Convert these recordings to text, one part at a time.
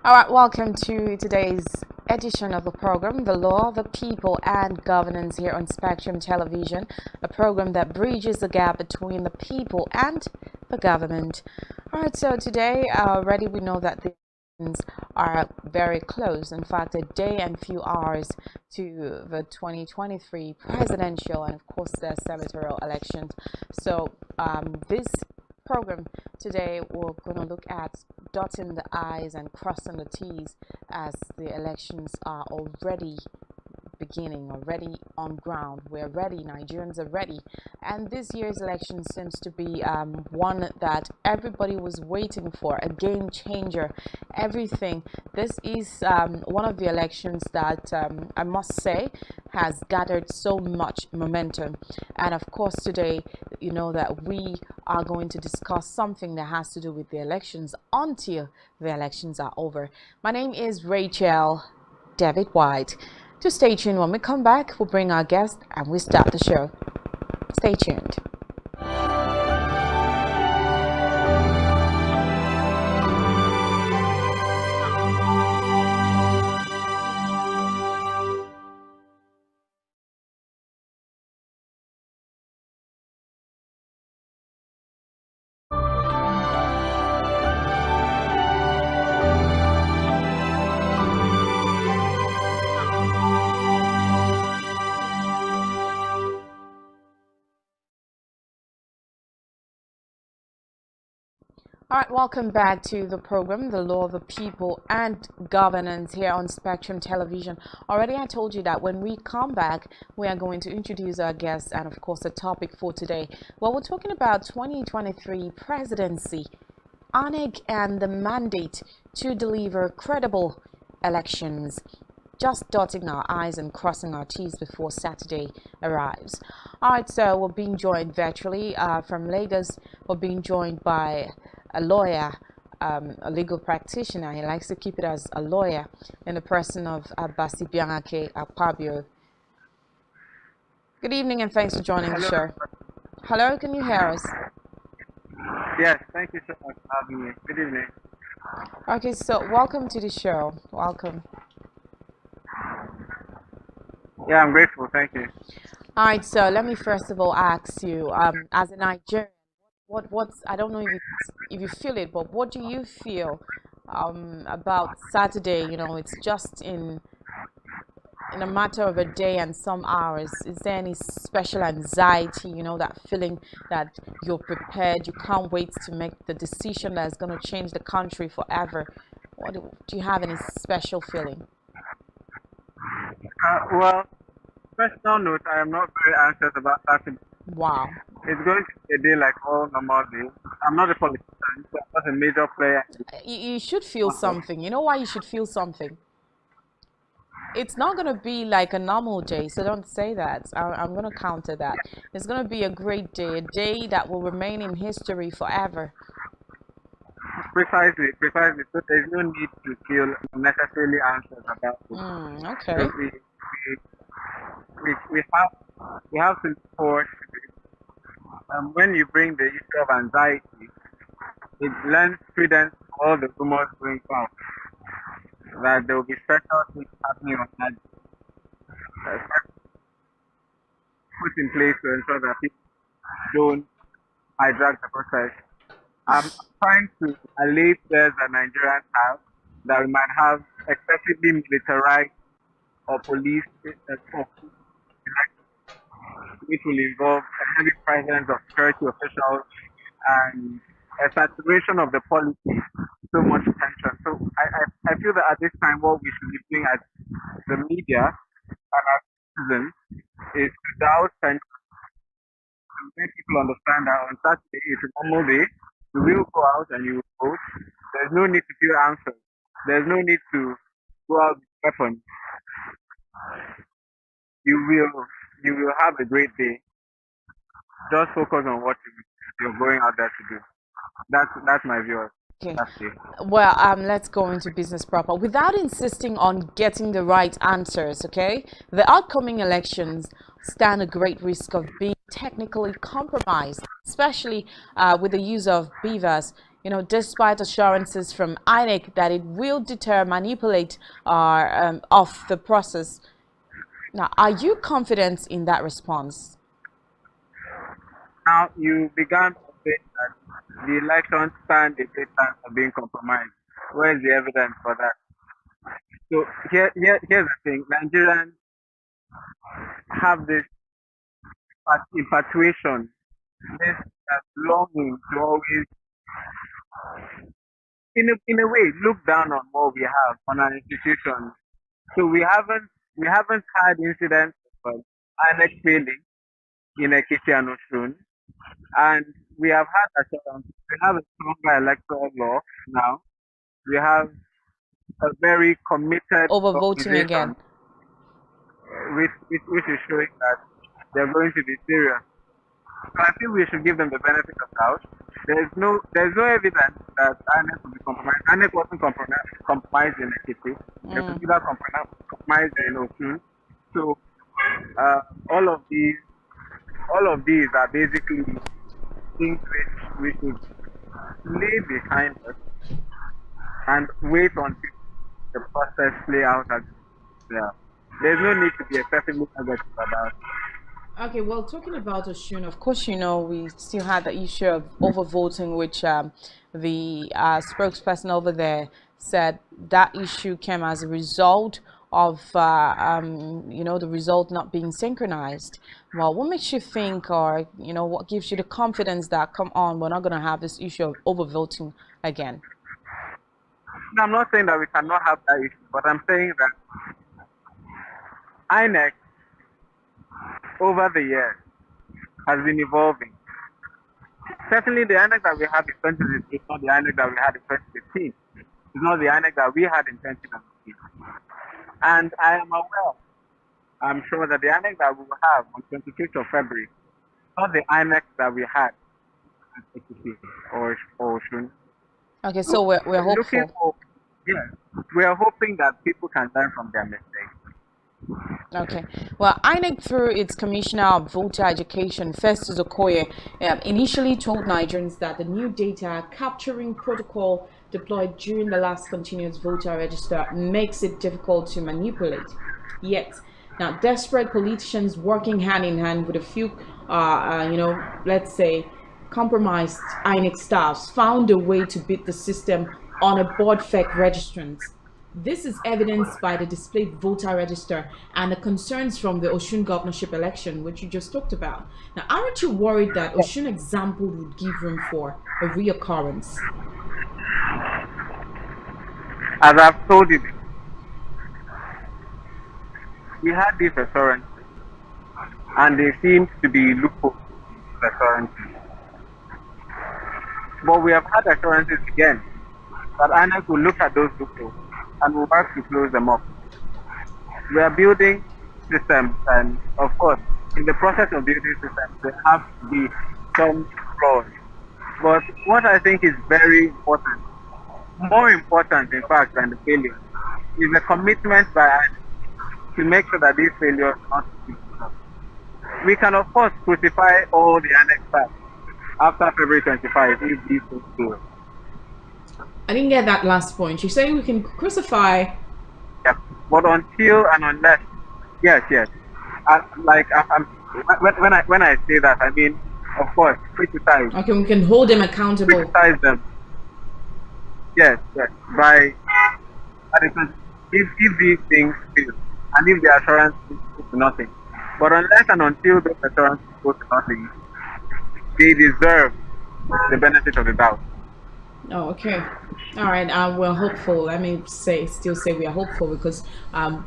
All right, welcome to today's edition of the program, The Law, the People and Governance here on Spectrum Television, a program that bridges the gap between the people and the government. All right, so today already we know that the elections are very close. In fact, a day and few hours to the 2023 presidential and of course the senatorial elections. So this program today we're going to look at dotting the I's and crossing the T's as the elections are already beginning, already on ground. We're ready, Nigerians are ready, and this year's election seems to be one that everybody was waiting for, a game changer, everything. This is one of the elections that I must say has gathered so much momentum. And of course today, you know that we are going to discuss something that has to do with the elections until the elections are over. My name is Rachel David White. To stay tuned. When we come back, we'll bring our guest and we start the show. Stay tuned. All right, welcome back to the program, The Law of the People and Governance here on Spectrum Television. Already I told you that when we come back, we are going to introduce our guests and of course the topic for today. Well, we're talking about 2023 presidency, INEC and the mandate to deliver credible elections. Just dotting our I's and crossing our T's before Saturday arrives. All right, so we're being joined virtually from Lagos. We're being joined by a lawyer, a legal practitioner. He likes to keep it as a lawyer, in the person of Abasi Bianake Akpabio. Good evening and thanks for joining the show. Hello, can you hear us? Yes, thank you so much for having me. Good evening. Okay, so welcome to the show. Welcome. Yeah, I'm grateful. Thank you. All right, so let me first of all ask you, as a Nigerian, what's I don't know if you feel it, but what do you feel about Saturday? You know, it's just in a matter of a day and some hours. Is there any special anxiety? You know, that feeling that you're prepared, you can't wait to make the decision that's going to change the country forever. Do you have any special feeling? Well, personal note, I am not very anxious about Saturday. Wow. It's going to be a day like all normal days. I'm not a politician, so I'm not a major player. You should feel something. You know why you should feel something? It's not going to be like a normal day, so don't say that. I'm going to counter that. It's going to be a great day, a day that will remain in history forever. Precisely. So there's no need to feel necessarily anxious about it. Okay. We have to look forward to it. When you bring the issue of anxiety, it lends credence to all the rumors going out that there will be special things happening on that day, put in place to ensure that people don't hijack the process. I'm trying to allay fears that Nigerians have that we might have excessively militarized or police which will involve a heavy presence of security officials and a saturation of the policy, so much tension. So I feel that at this time, what we should be doing as the media and as citizens is to dial tension to make people understand that on Saturday it's a normal day. You will go out and you will vote. There's no need to feel anxious. There's no need to go out with weapons. You will have a great day. Just focus on what you're going out there to do. That's my view. Okay. Well, let's go into business proper without insisting on getting the right answers. Okay, the upcoming elections stand a great risk of being technically compromised, especially with the use of beavers. despite assurances from INEC that it will deter, manipulate of the process. Now, are you confident in that response? Now, you began to say that the elections stand a great chance of being compromised. Where is the evidence for that? So here's the thing. Nigerians have this infatuation, this longing to always, in a way, look down on what we have, on our institutions. So we haven't had incidents of INEC failing in Ekiti and Osun, and we have had assurance. We have a stronger electoral law now. We have a very committed Overvoting organization, again. which is showing that they're going to be serious. So I feel we should give them the benefit of doubt. There's no evidence that INEC will be compromised. INEC wasn't compromised in Ekiti. They could either compromised in Osun. So all of these are basically things which we should lay behind us and wait until the process play out as yeah. There's no need to be excessively negative about it. Okay, well, talking about Oshun, of course, we still had the issue of overvoting, which the spokesperson over there said that issue came as a result of, the result not being synchronized. Well, what makes you think, or, what gives you the confidence that, come on, we're not going to have this issue of overvoting again? Now, I'm not saying that we cannot have that issue, but I'm saying that INEC over the years has been evolving. Certainly, the INEC that we had in 2016 is not the INEC that we had in 2015. It's not the INEC that we had in 2019. And I am aware, I'm sure that the INEC that we will have on 25th of February is not the INEC that we had at 26 or soon. Okay, so we're hopeful. We are hoping that people can learn from their mistakes. Okay. Well, INEC, through its Commissioner of Voter Education, Festus Okoye, initially told Nigerians that the new data capturing protocol deployed during the last continuous voter register makes it difficult to manipulate. Yet, now desperate politicians working hand in hand with a few, let's say, compromised INEC staffs found a way to beat the system on a board fake registrants. This is evidenced by the displayed voter register and the concerns from the Osun governorship election, which you just talked about. Now, aren't you worried that Osun example would give room for a reoccurrence? As I've told you, we had these assurances, and they seemed to be loopholes to assurances. But we have had assurances again that INEC will look at those loopholes and will work to close them up. We are building systems, and of course, in the process of building systems, there have to be some flaws. But what I think is very important, more important in fact than the failures, is the commitment by INEC to make sure that these failures are not repeated. We can of course crucify all the INEC staff after February 25 if these things fail. I didn't get that last point. You're saying we can crucify. Yeah, but until and unless, yes. When I say that, I mean, of course, criticize. Okay, we can hold them accountable. Criticize them. Yes. By if these things fail, and if the assurance goes to nothing, but unless and until those assurances go to nothing, they deserve the benefit of the doubt. Oh, okay. All right. We're hopeful. Let me still say we are hopeful because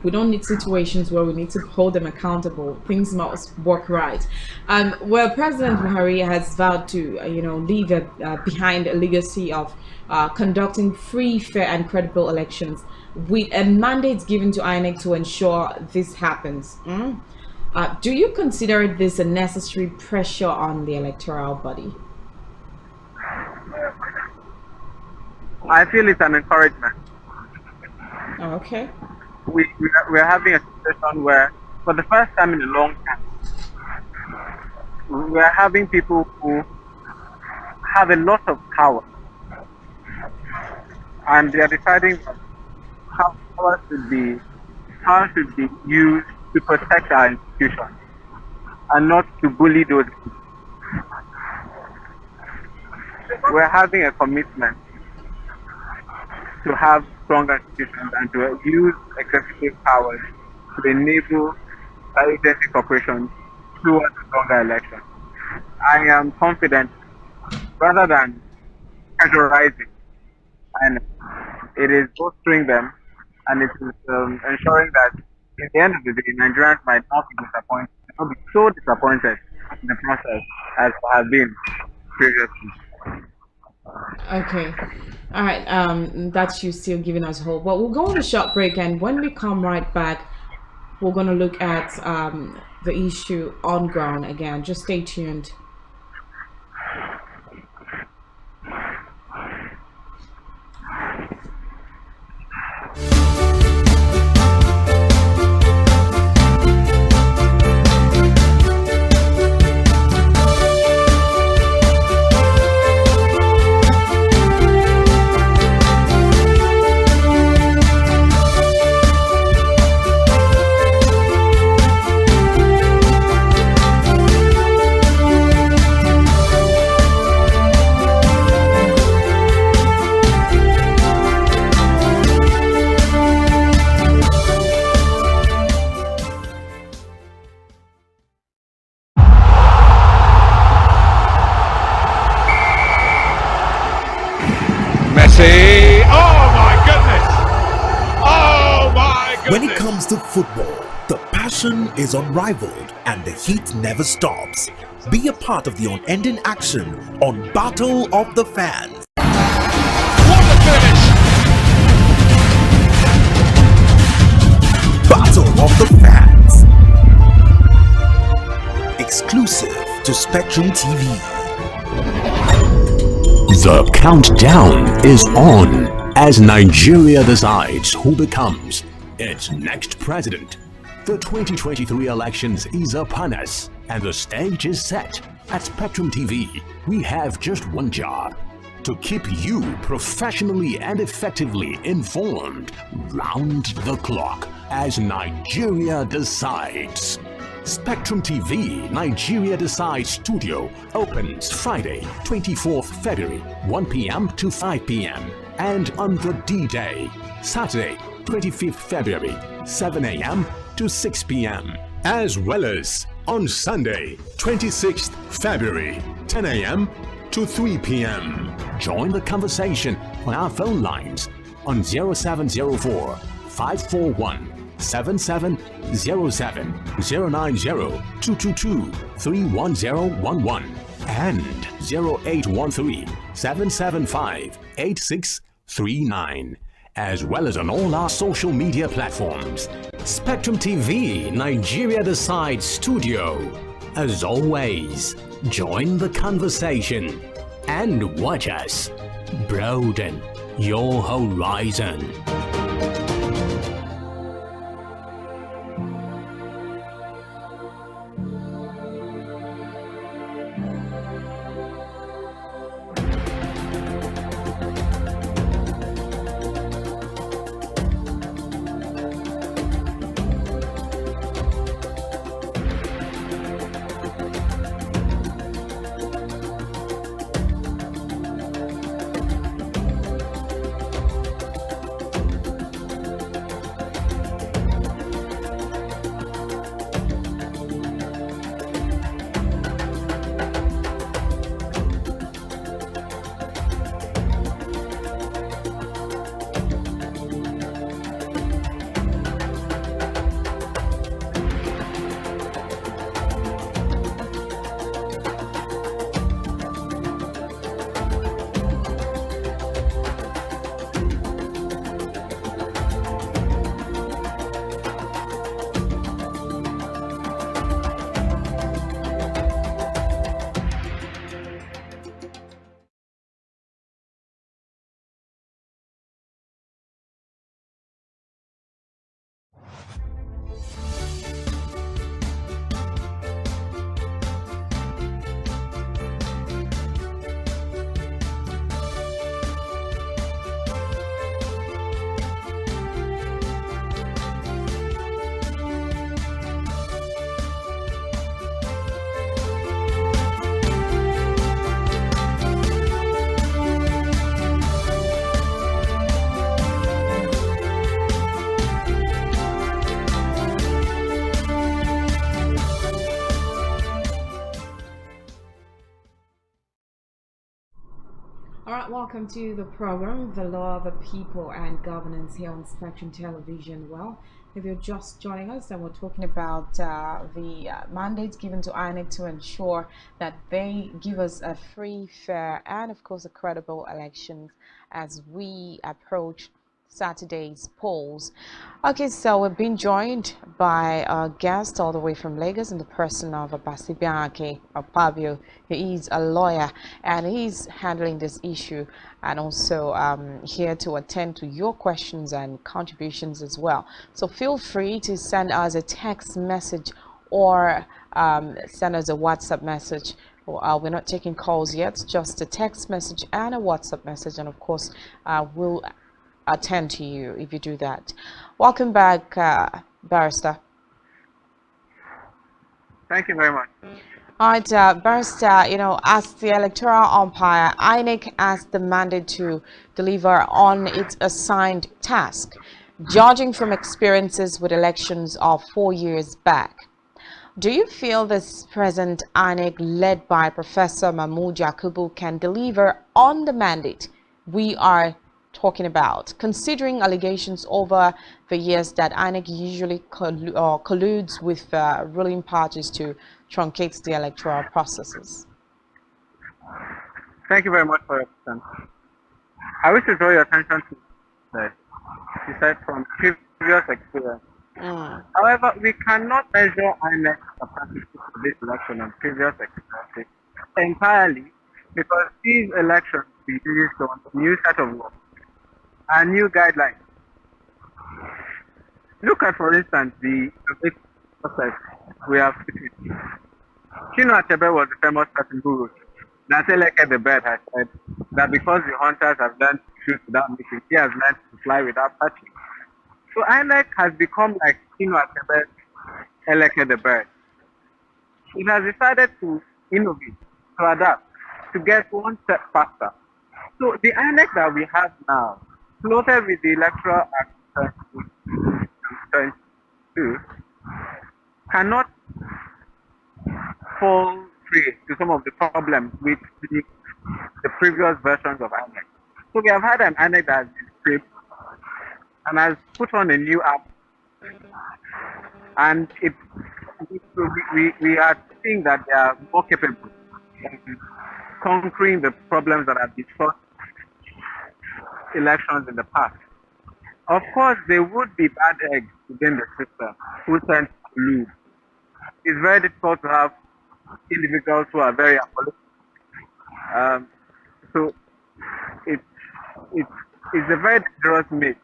we don't need situations where we need to hold them accountable. Things must work right. Well, President Buhari has vowed to, leave behind a legacy of conducting free, fair, and credible elections with a mandate given to INEC to ensure this happens. Do you consider this a necessary pressure on the electoral body? I feel it's an encouragement. Oh, okay. We're having a situation where, for the first time in a long time, we're having people who have a lot of power and they are deciding that power should be used to protect our institutions and not to bully those. We're having a commitment to have stronger institutions and to use executive powers to enable agency cooperation towards a stronger election. I am confident, rather than pressurizing, and it is bolstering them, and it is ensuring that in the end of the day, Nigerians might not be disappointed, not be so disappointed in the process as have been previously. Okay. All right. That's you still giving us hope. But we'll go on a short break, and when we come right back, we're going to look at the issue on ground again. Just stay tuned. Messi. Oh my goodness. Oh my goodness. When it comes to football, the passion is unrivaled and the heat never stops. Be a part of the unending action on Battle of the Fans. What a finish. Battle of the Fans. Exclusive to SpectrumTv. The countdown is on as Nigeria decides who becomes its next president. The 2023 elections is upon us and the stage is set. At SpectrumTv, we have just one job: to keep you professionally and effectively informed round the clock as Nigeria decides. SpectrumTv Nigeria Decides Studio opens Friday, 24th February, 1 p.m. to 5 p.m. and on the D-Day, Saturday, 25th February, 7 a.m. to 6 p.m. as well as on Sunday, 26th February, 10 a.m. to 3 p.m. Join the conversation on our phone lines on 0704 541 7707 090 222 31011 and 0813 775 8639, as well as on all our social media platforms. SpectrumTv Nigeria Decides Studio. As always, join the conversation and watch us broaden your horizon. All right, welcome to the program, The Law of the People and Governance here on Spectrum Television. Well, if you're just joining us, then we're talking about the mandates given to INEC to ensure that they give us a free, fair, and of course a credible elections as we approach Saturday's polls. Okay, so we've been joined by a guest all the way from Lagos in the person of Abasibianke Opabio. He is a lawyer and he's handling this issue and also here to attend to your questions and contributions as well. So feel free to send us a text message or send us a WhatsApp message. We're not taking calls yet, just a text message and a WhatsApp message, and of course we'll attend to you if you do that. Welcome back, Barrister. Thank you very much. All right, Barrister, as the electoral umpire, INEC has the mandate to deliver on its assigned task, judging from experiences with elections of 4 years back. Do you feel this present INEC, led by Professor Mahmoud Yakubu, can deliver on the mandate we are talking about, considering allegations over the years that INEC usually colludes with ruling parties to truncate the electoral processes? Thank you very much for your question. I wish to draw your attention to that. You said from previous experience. However, we cannot measure INEC's capacity for this election on previous experiences entirely, because these elections will be based on a new set of laws and new guidelines. Look at, for instance, the process we have seen. Chino Achebe was the famous person who wrote that Eleke the bird has said that because the hunters have learned to shoot without missing, he has learned to fly without touching. So INEC has become like Chino Achebe's Eleke the bird. It has decided to innovate, to adapt, to get one step faster. So the INEC that we have now, floated with the Electoral Act 2022, cannot fall prey to some of the problems with the previous versions of INEC. So we have had an INEC that has been scraped and has put on a new app, and we are seeing that they are more capable of conquering the problems that have before elections in the past. Of course, there would be bad eggs within the system who tend to lose. It's very difficult to have individuals who are very apolitical. So it's a very dangerous mix.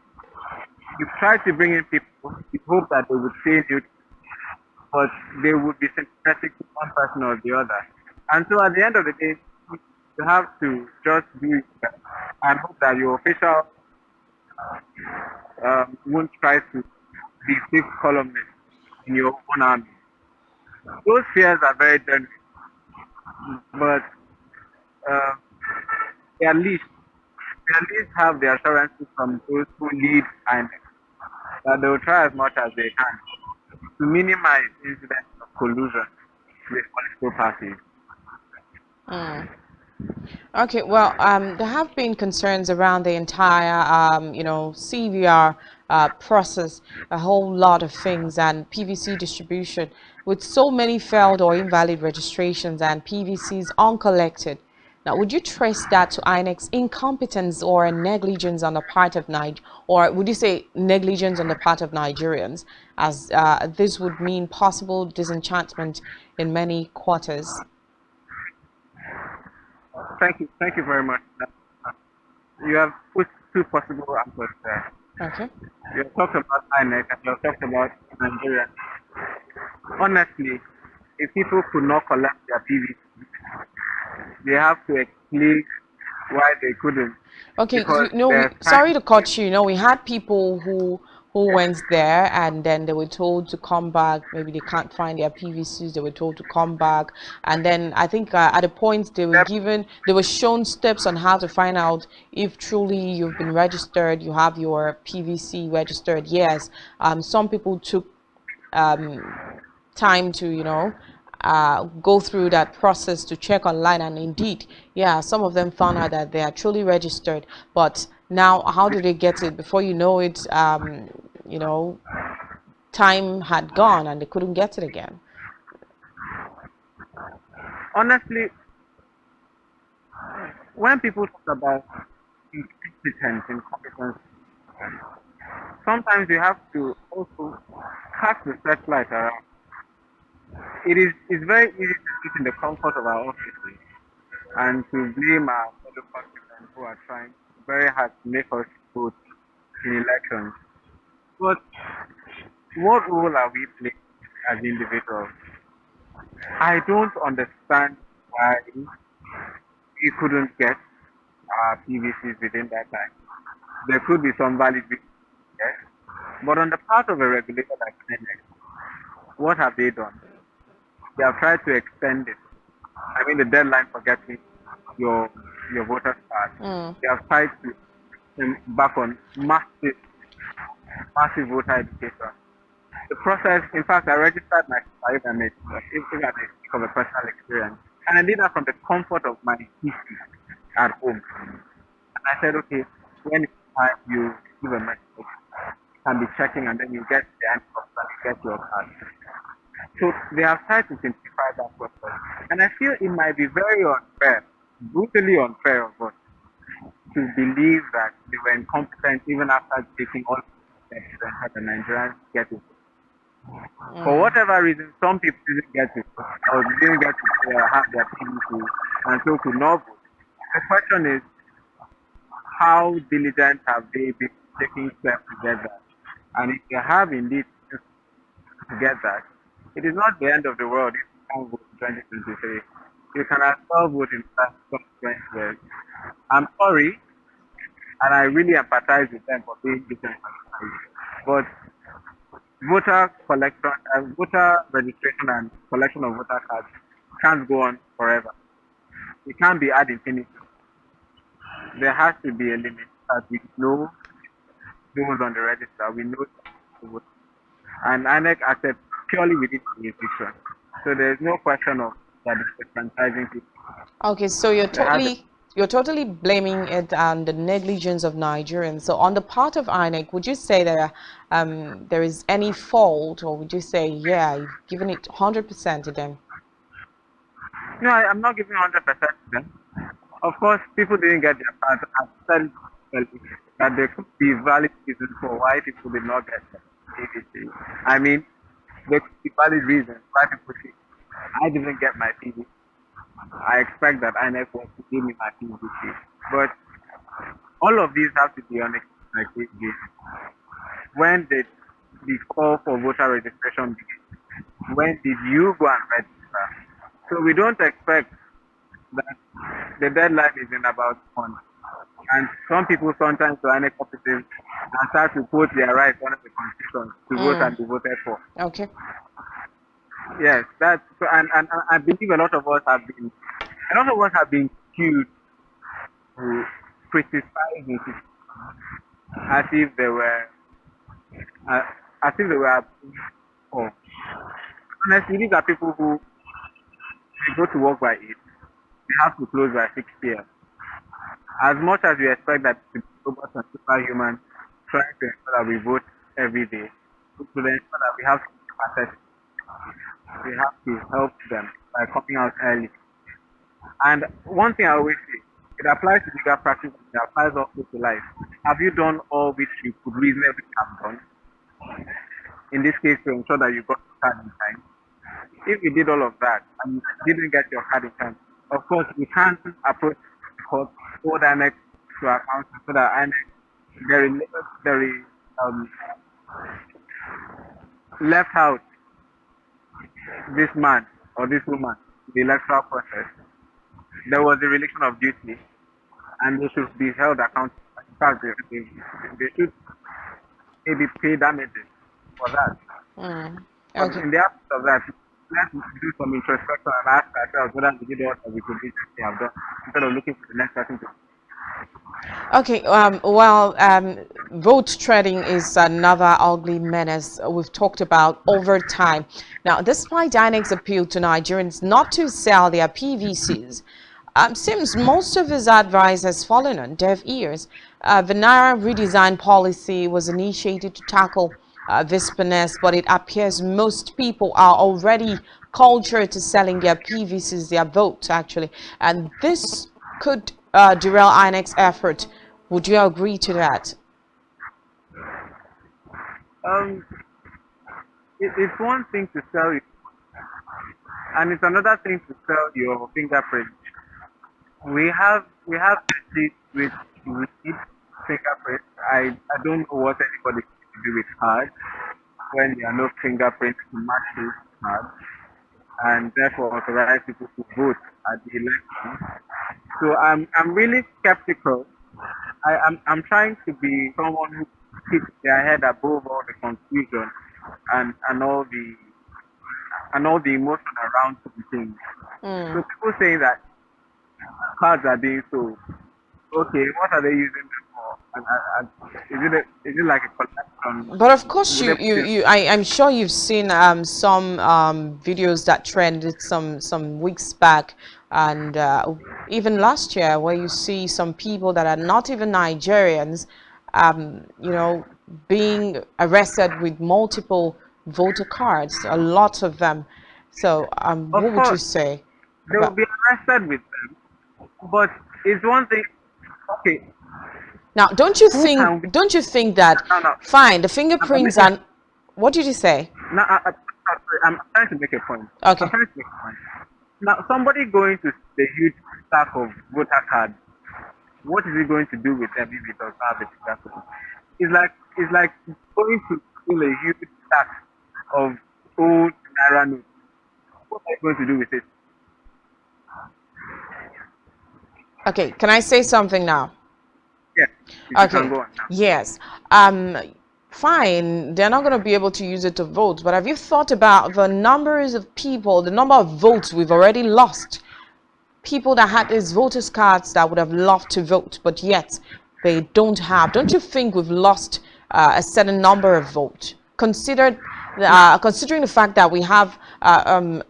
You try to bring in people, you hope that they would stay neutral, but they would be sympathetic to one person or the other. And so at the end of the day, you have to just do it and hope that your official won't try to be fifth columnist in your own army. Those fears are very dangerous, but they at least have the assurances from those who lead INEC that they will try as much as they can to minimize incidents of collusion with political parties. Okay, well, there have been concerns around the entire, CVR process, a whole lot of things, and PVC distribution, with so many failed or invalid registrations and PVCs uncollected. Now, would you trace that to INEC's incompetence or negligence on the part of or would you say negligence on the part of Nigerians, as this would mean possible disenchantment in many quarters? Thank you very much. You have put two possible answers there. Okay. You have talked about INEC and you have talked about Nigeria. Honestly, if people could not collect their PVC, they have to explain why they couldn't. Okay, sorry to cut you. We had people who went there and then they were told to come back. Maybe they can't find their PVCs. They were told to come back, and then I think at a point they were shown steps on how to find out if truly you've been registered, you have your PVC registered. Yes, some people took time to go through that process to check online, and indeed, yeah, some of them found out that they are truly registered. But now, how do they get it? Before you know it, you know, time had gone and they couldn't get it again. Honestly, when people talk about incompetence, sometimes you have to also cast the searchlight around. It's very easy to sit in the comfort of our offices and to blame our fellow countrymen who are trying very hard to make us vote in elections. But what role are we playing as individuals? I don't understand why we couldn't get our PVCs within that time. There could be some valid reasons, yes. But on the part of a regulator like NX, what have they done? They have tried to extend it. I mean, the deadline for getting your voter card. They have tried to back on massive voter education. The process, in fact, I registered my if I may speak of a personal experience, and I did that from the comfort of my PC at home. And I said, okay, when it's time you give a message, you can be checking, and then you get the answer and you get your card. So they have tried to simplify that process, and I feel it might be very unfair, brutally unfair of us, to believe that they were incompetent even after taking all the steps to ensure the Nigerians get it. For whatever reason, some people didn't get it, or didn't get to have their PVC, and so could not vote. The question is, how diligent have they been taking steps to get that? And if they have indeed to get that, it is not the end of the world if you can't vote in 2023. You can as well vote in the last 20 years. I'm sorry, and I really empathize with them for being different. But voter collection, voter registration and collection of voter cards can't go on forever. It can't be ad infinitum. There has to be a limit that we know those on the register. We know vote. And INEC acted purely within the jurisdiction. So there's no question of that disenfranchising people. Okay, so you're totally blaming it on the negligence of Nigerians. So on the part of INEC, would you say that there is any fault, or would you say, yeah, you've given it 100% to them? No, I'm not giving 100% to them. Of course, people didn't get their cards. I've said that there could be valid reasons for why people did not get their PVC. I mean, there could be valid reasons why people say, I didn't get my PVC. I expect that INEC was to give me my PVC. But all of these have to be on a case basis. When did the call for voter registration begin? When did you go and register? So we don't expect that the deadline is in about a month. And some people sometimes go INEC offices and start to quote their rights under the constitution to vote and be voted for. Okay. Yes, that's and I believe a lot of us have been cued to criticize it as if they were oh. Honestly, these are people who they go to work by 8, they have to close by 6 p.m. As much as we expect that to be robots and superhuman trying to ensure that we vote every day, to ensure that we have to be we have to help them by coming out early. And one thing I always say, it applies to legal practice, it applies also to life. Have you done all which you could reasonably have done? In this case, to ensure that you got your card in time. If you did all of that and you didn't get your card in time, of course, we can't approach the court, hold INEC to account so that INEC very left out this man or this woman in the electoral process. There was a relation of duty, and they should be held accountable. In fact, they should maybe pay damages for that. Okay. But in the absence of that, let's do some introspection and ask ourselves whether we did what we could reasonably have done instead of looking for the next person to. Okay, vote trading is another ugly menace we've talked about over time. Now, despite INEC's appeal to Nigerians not to sell their PVCs, seems most of his advice has fallen on deaf ears. The Naira redesign policy was initiated to tackle this menace, but it appears most people are already cultured to selling their PVCs, their votes actually, and this could derail INEC's effort. Would you agree to that? Um, it's one thing to sell it, and it's another thing to sell your fingerprint. We have cities with need fingerprint. I don't know what anybody can do with cards when there are no fingerprints to match those cards, and therefore authorize people to vote at the election. So I'm really skeptical. I'm trying to be someone who keeps their head above all the confusion and all the emotion around some things. So people saying that cards are being sold. Okay, what are they using them for? Is it like a collection? But of course, Would they put it? I'm sure you've seen some videos that trended some weeks back, and even last year, where you see some people that are not even Nigerians, you know, being arrested with multiple voter cards, a lot of them. So, Of what would you course, say they will about? be arrested with them. But it's one thing. Okay, Now, who can we? don't you think that No, no. fine, the I'm fingerprints making. and what did you say? No, I'm trying to make a point. I'm Okay. trying to make a point. Now, somebody going to the huge stack of voter cards, what is he going to do with them if he does not have a fingerprint? It's like going to steal a huge stack of old naira notes. What are you going to do with it? Okay, can I say something now? Yes, if you can Okay, go on now. yes. Fine, they're not going to be able to use it to vote, but have you thought about the numbers of people, the number of votes we've already lost? People that had these voters cards that would have loved to vote, but yet they don't have. Don't you think we've lost a certain number of votes? Considering the fact that we have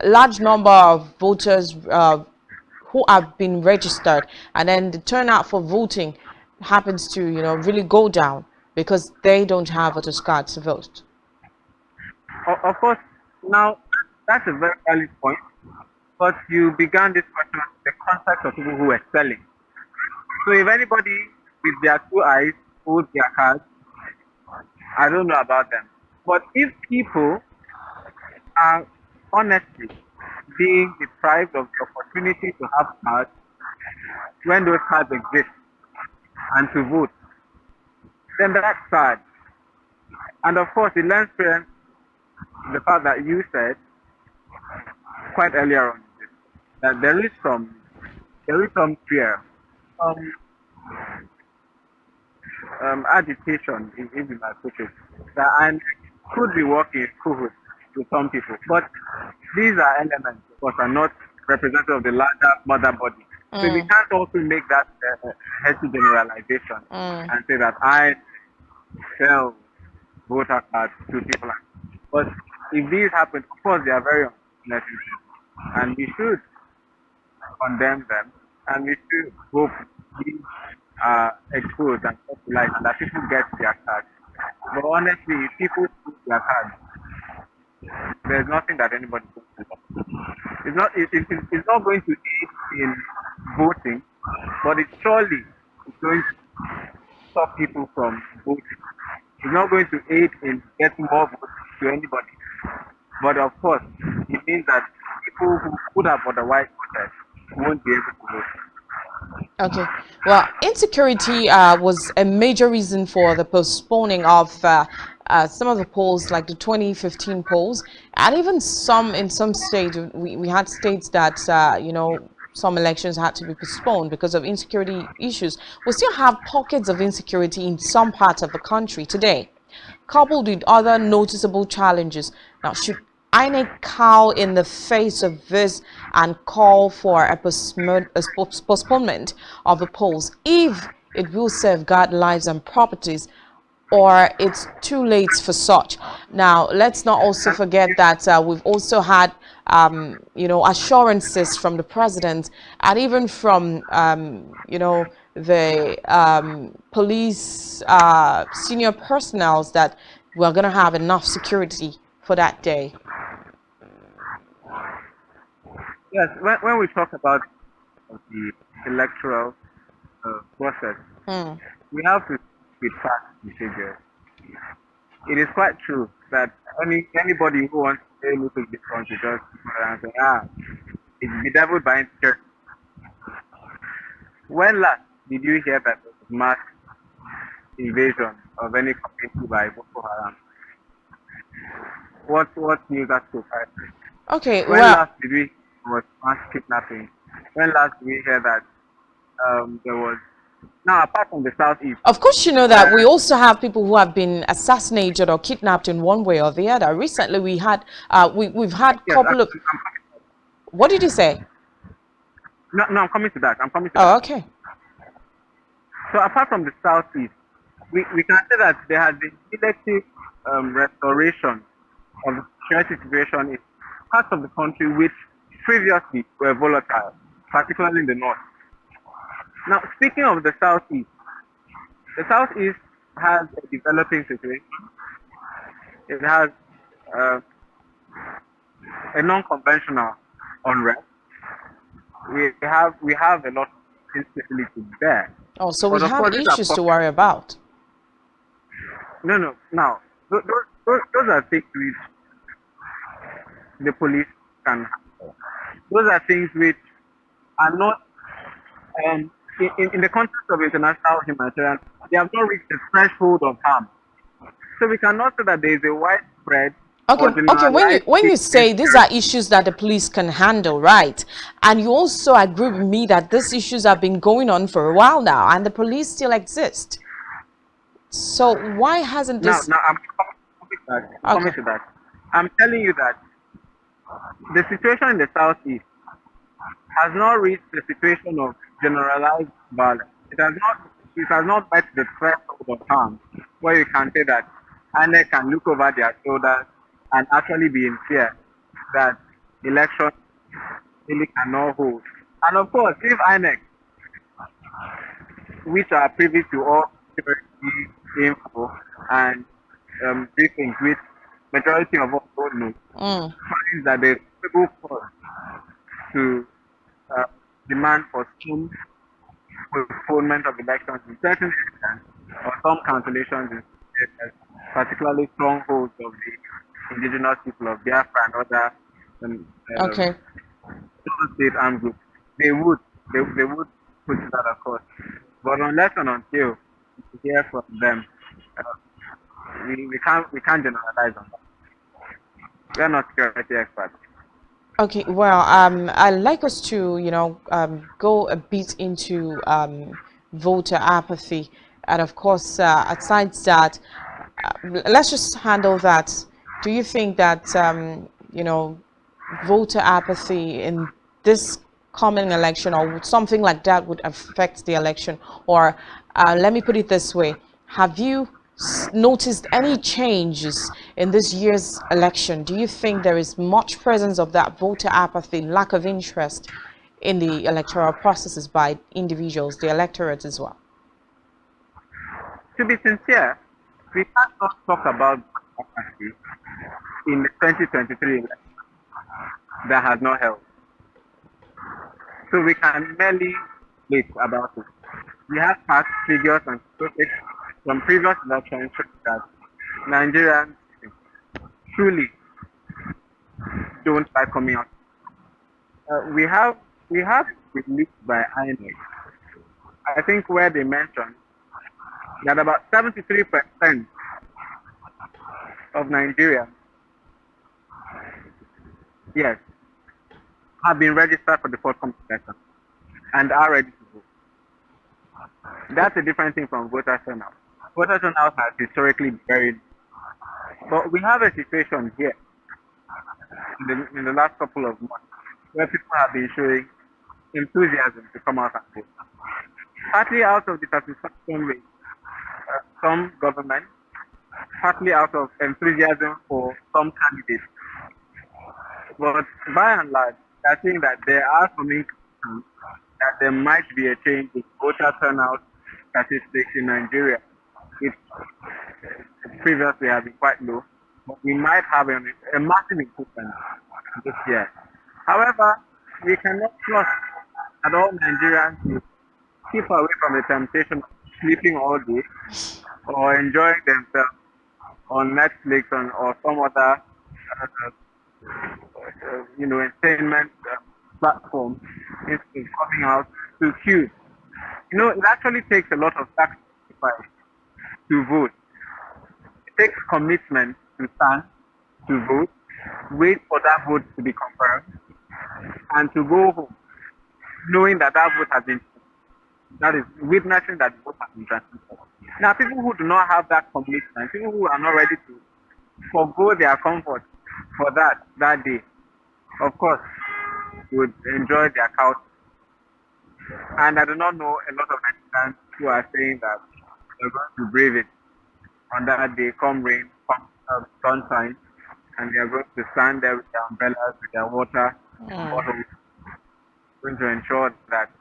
large number of voters who have been registered, and then the turnout for voting happens to, you know, really go down because they don't have voters cards to vote. Of course, now that's a very valid point. But you began this question in the context of people who were selling. So if anybody with their two eyes holds their cards, I don't know about them. But if people are honestly being deprived of the opportunity to have cards when those cards exist and to vote, then that's sad. And of course, it lends credence to the fact that you said quite earlier on that there is some fear, some agitation, if you might put it, that and could be working in cahoots with some people. But these are elements, of course, are not representative of the larger mother body. So we can't also make that hasty generalization and say that I sell voter cards to people. But if these happen, of course, they are very unfortunate issues, and we should condemn them, and we should hope these are exposed and popularized and that people get their cards. But honestly, if people put their cards, there's nothing that anybody can do. It's not going to aid in voting, but it surely is going to stop people from voting. It's not going to aid in getting more votes to anybody. But of course, it means that people who could have otherwise voted won't be able to vote. Okay. Well, insecurity was a major reason for the postponing of some of the polls, like the 2015 polls, and even some in some states. We had states that, you know, some elections had to be postponed because of insecurity issues. We still have pockets of insecurity in some parts of the country today, coupled with other noticeable challenges. Now, should INEC cow in the face of this and call for a postponement of the polls if it will safeguard lives and properties, or it's too late for such? Now, let's not also forget that we've also had, assurances from the president and even from, the police senior personnel that we're going to have enough security for that day. Yes, when we talk about the electoral process, we have to be facts and figures. It is quite true that anybody who wants to say look at this country just and say, it's bedeviled by insecurity. When last did you hear that there was mass invasion of any community by Boko Haram? What news that so far? Okay, When well, last did we was mass kidnapping? When last did we hear that there was, now apart from the southeast? of course, you know that we also have people who have been assassinated or kidnapped in one way or the other. Recently, we had we've had Yes, couple of. What did you say? no, I'm coming to that. I'm coming to Oh, that. okay. So apart from the southeast, we can say that there has been selective restoration of the security situation in parts of the country which previously were volatile, particularly in the north. Now, speaking of the southeast has a developing situation. It has a non-conventional unrest. We have a lot of instability there. Oh, so we But of have course, these are issues to pockets. worry about. No. Now, those are things which the police can handle. Those are things which are not, in the context of international humanitarian, they have not reached the threshold of harm. So we cannot say that there is a widespread or Okay. When you say these generalized are issues that the police can handle, right? And you also agree with me that these issues have been going on for a while now, and the police still exist. So why hasn't now, this? I'm coming to that. Okay. I'm telling you that the situation in the southeast has not reached the situation of generalized violence. It has not met the threshold of harm where you can say that INEC can look over their shoulders and actually be in fear that elections really cannot hold. And of course, if INEC, which are privy to all security info and briefings which majority of us don't know, finds that there's possible cause to demand for some postponement of elections in certain areas or some cancellations in areas, particularly strongholds of the indigenous people of Biafra and other Okay. state armed groups. They would put that across. But unless and until we hear from them, we can't generalize on that. We are not security experts. Okay, well, I'd like us to, go a bit into voter apathy. And of course, aside that, let's just handle that. Do you think that, voter apathy in this coming election or something like that would affect the election? Or let me put it this way. Have you noticed any changes in this year's election? Do you think there is much presence of that voter apathy, lack of interest in the electoral processes by individuals, the electorate as well? To be sincere, we cannot talk about democracy in the 2023 election that has not held. So we can merely speak about it. We have past figures and statistics from previous elections that Nigerians truly don't like coming out. We have released by INEC, I think, where they mentioned that about 73% of Nigerians, yes, have been registered for the forthcoming election and are ready to vote. That's a different thing from voter turnout. Voter turnout has historically varied, but we have a situation here in the last couple of months where people have been showing enthusiasm to come out and vote. partly out of dissatisfaction with some government, partly out of enthusiasm for some candidates. But by and large, I think that there are some indications that there might be a change in voter turnout statistics in Nigeria, which previously have been quite low. But we might have a massive improvement this year. However, we cannot trust that all Nigerians will keep away from the temptation of sleeping all day or enjoying themselves on Netflix or some other, entertainment platform instead of coming out to queue. It actually takes a lot of sacrifice to vote. It takes commitment to stand, to vote, wait for that vote to be confirmed, and to go home knowing that that vote has been, that is, witnessing that the vote has been transmitted. Now, people who do not have that commitment, people who are not ready to forgo their comfort for that day, of course, would enjoy their couch. And I do not know a lot of Nigerians who are saying that they're going to brave it on that day, come rain, come sunshine, and they're going to stand there with their umbrellas, with their water bottles, going to ensure that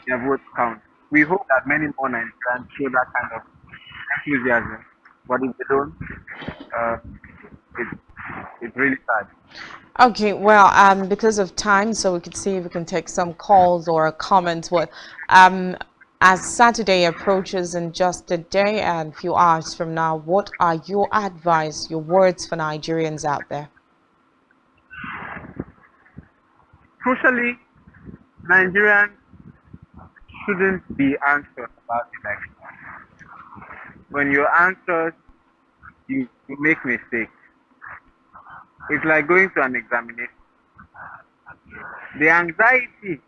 their votes count. We hope that many more Nigerians show that kind of enthusiasm, but if they don't, it's really sad. Okay, well, because of time, so we could see if we can take some calls or comments. What, as Saturday approaches in just a day and a few hours from now, what are your advice, your words for Nigerians out there? Crucially, Nigerians shouldn't be anxious about elections. When you're anxious, you make mistakes. It's like going to an examination. The anxiety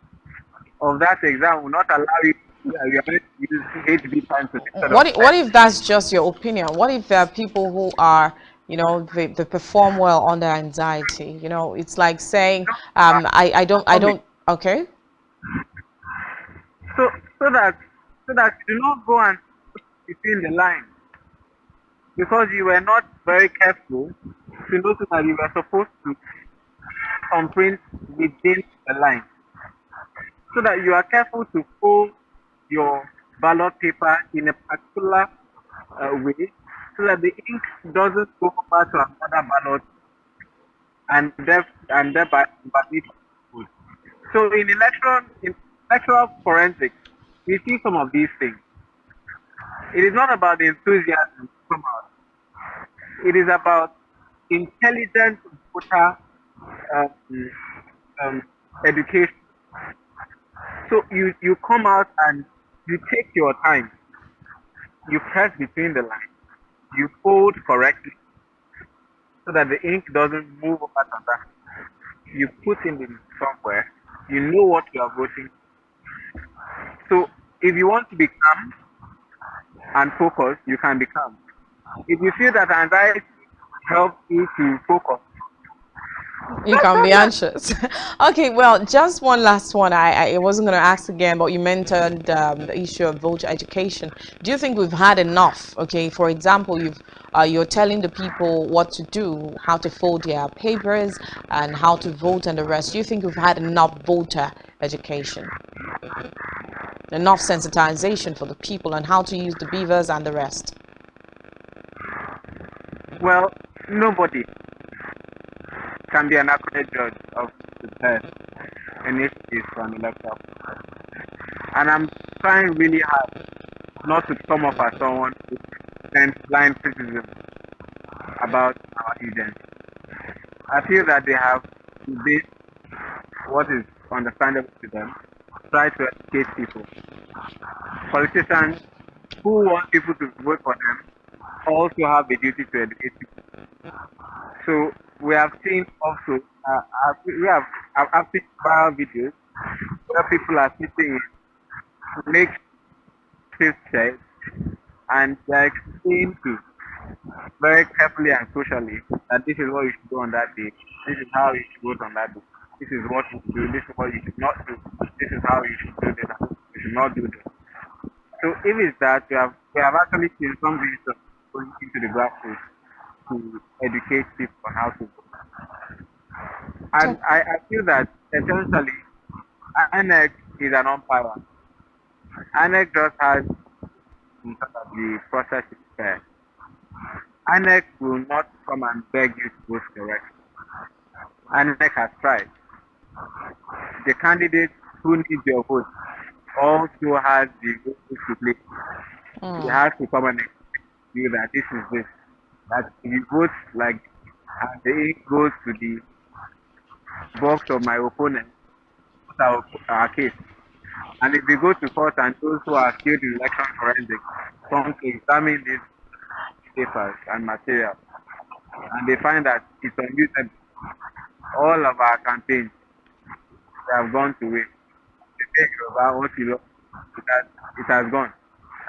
of that exam will not allow you to use HB pencil instead of What if that's just your opinion? What if there are people who are, they perform well under anxiety? It's like saying, I don't, okay. So so that you do not go and between the lines, because you were not very careful to notice that you were supposed to comprint within the line, so that you are careful to fold your ballot paper in a particular way, so that the ink doesn't go over to another ballot and thereby invalidate vote. So in electoral forensics, we see some of these things. It is not about the enthusiasm to come out. It is about intelligent voter education. So you come out and you take your time. You press between the lines. You fold correctly so that the ink doesn't move over to that. You put in the somewhere. You know what you are voting. So if you want to be calm and focused, you can be calm. If you feel that anxiety helps you to focus, you can be anxious. Okay, well, just one last one. I wasn't going to ask again, but you mentioned the issue of voter education. Do you think we've had enough? Okay, for example, you're telling the people what to do, how to fold their papers, and how to vote, and the rest. Do you think we've had enough voter education, enough sensitization for the people on how to use the beavers and the rest? well, nobody can be an accurate judge of the test in this case from electoral process. And I'm trying really hard not to come off as someone who sends blind criticism about our agents. I feel that they have based what is understandable to them, try to educate people. Politicians who want people to vote for them also have a duty to educate people. So we have seen also, I've seen viral videos where people are sitting in makeshift chairs and they're explained to very carefully and socially that this is what you should do on that day, this is how you should vote on that day, this is what you should do, this is what you should not do, this is how you should do this, you should not do this. So if it's that, we have actually seen some visitors going into the grassroots to educate people on how to vote. And I feel that essentially INEC is an umpire. INEC just has to ensure that the process is fair. INEC will not come and beg you to vote correctly. INEC has tried. The candidate who needs your vote also has the role to play. He has to come and explain to you that this is this. That if you vote like and the ink goes to the box of my opponent, that's our case. And if we go to court and those who are skilled in election forensics come to examine these papers and materials, and they find that it's unusable, all of our campaigns have gone to waste. The day of what you lost, it has gone,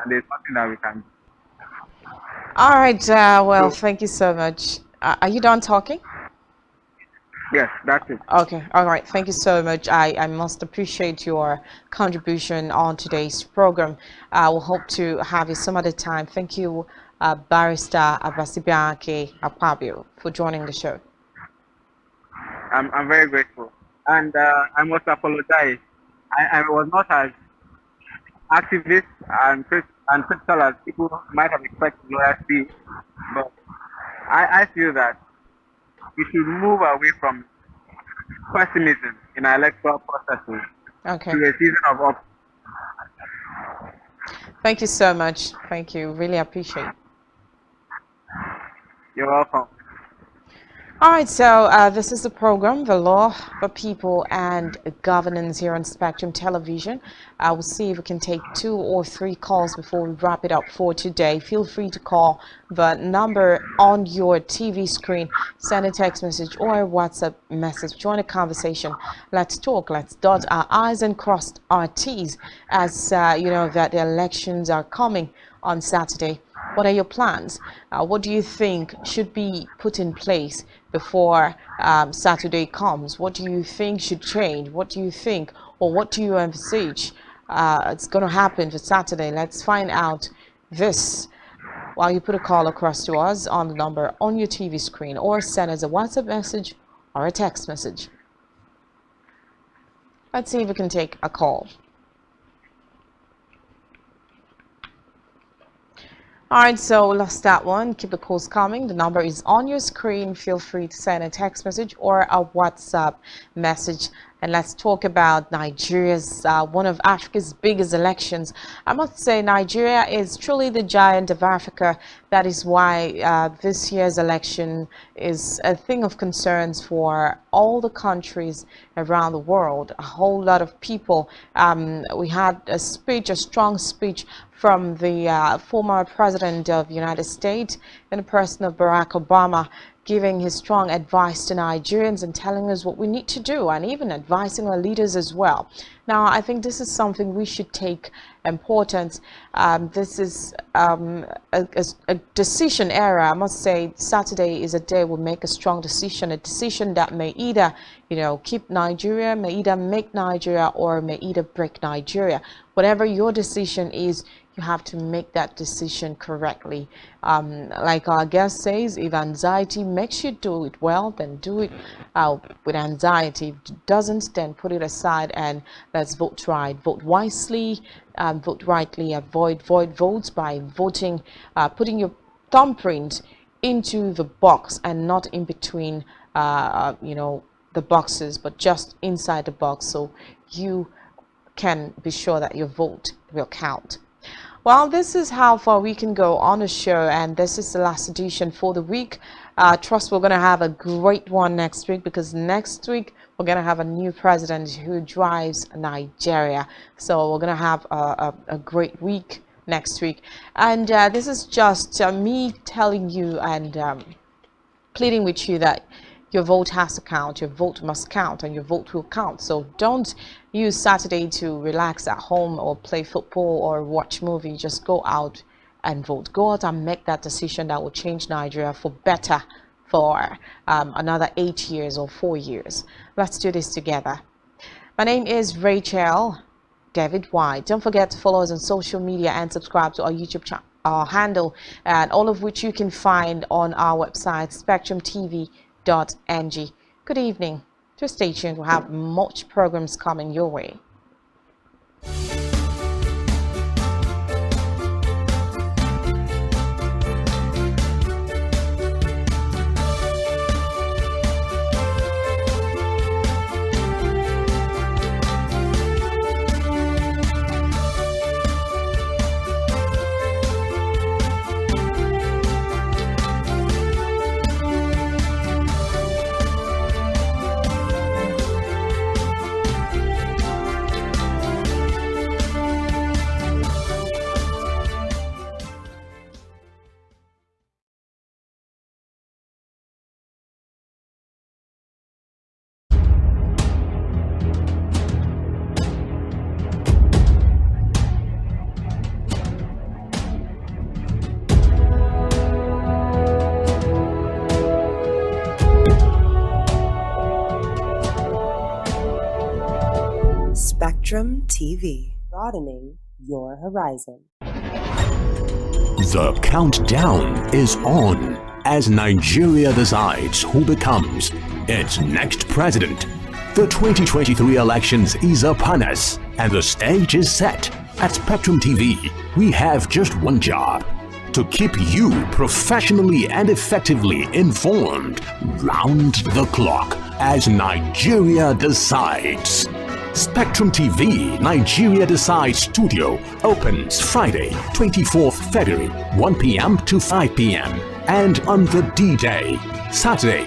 and there's nothing that we can do. All right. Well, So, thank you so much. Are you done talking? yes, that's it. Okay. All right. Thank you so much. I must appreciate your contribution on today's program. I will hope to have you some other time. Thank you, Barrister Abasibiake Akpabio, for joining the show. I'm very grateful. And I must apologize. I was not as activist and critical as people might have expected lawyers to be, but I feel that we should move away from pessimism in our electoral processes Okay. to a season of optimism. Thank you so much. Thank you. Really appreciate it. You're welcome. All right, so this is the program, The Law, the People, and Governance here on Spectrum Television. We'll see if we can take 2 or 3 calls before we wrap it up for today. Feel free to call the number on your TV screen, send a text message or a WhatsApp message. Join the conversation. Let's talk. Let's dot our I's and cross our T's as you know that the elections are coming on Saturday. What are your plans? What do you think should be put in place before Saturday comes? What do you think should change? What do you think, or what do you envisage it's going to happen for Saturday? Let's find out this while you put a call across to us on the number on your TV screen, or send us a WhatsApp message or a text message. Let's see if we can take a call. All right, so let's start one. Keep the calls coming. The number is on your screen. Feel free to send a text message or a WhatsApp message. And let's talk about Nigeria's one of Africa's biggest elections. I must say Nigeria is truly the giant of Africa. That is why this year's election is a thing of concerns for all the countries around the world. A whole lot of people. We had a speech, a strong speech from the former president of the United States in the person of Barack Obama, giving his strong advice to Nigerians and telling us what we need to do, and even advising our leaders as well. Now, I think this is something we should take importance. This is a decision era. I must say, Saturday is a day we'll make a strong decision, a decision that may either, you know, keep Nigeria, may either make Nigeria, or may either break Nigeria. Whatever your decision is, you have to make that decision correctly. Like our guest says, if anxiety makes you do it well, then do it with anxiety. If it doesn't, then put it aside and let's vote right, vote wisely, vote rightly, avoid void votes by voting, putting your thumbprint into the box and not in between, you know, the boxes, but just inside the box, so you can be sure that your vote will count. Well, this is how far we can go on the show, and this is the last edition for the week. Trust we're going to have a great one next week, because next week we're going to have a new president who drives Nigeria. So we're going to have a great week next week. And this is just me telling you and pleading with you that your vote has to count, your vote must count, and your vote will count. So don't use Saturday to relax at home or play football or watch movie. Just go out and vote. Go out and make that decision that will change Nigeria for better for another 8 years or 4 years. Let's do this together. My name is Rachel David White. Don't forget to follow us on social media and subscribe to our YouTube handle, and all of which you can find on our website SpectrumTv.ng. Good evening. Just stay tuned. We'll have much programs coming your way. Spectrum TV, broadening your horizon. The countdown is on as Nigeria decides who becomes its next president. The 2023 elections is upon us, and the stage is set. At Spectrum TV, we have just one job: to keep you professionally and effectively informed round the clock as Nigeria decides. Spectrum TV Nigeria Decides Studio opens Friday, 24th February, 1 p.m. to 5 p.m. and on the D-Day, Saturday,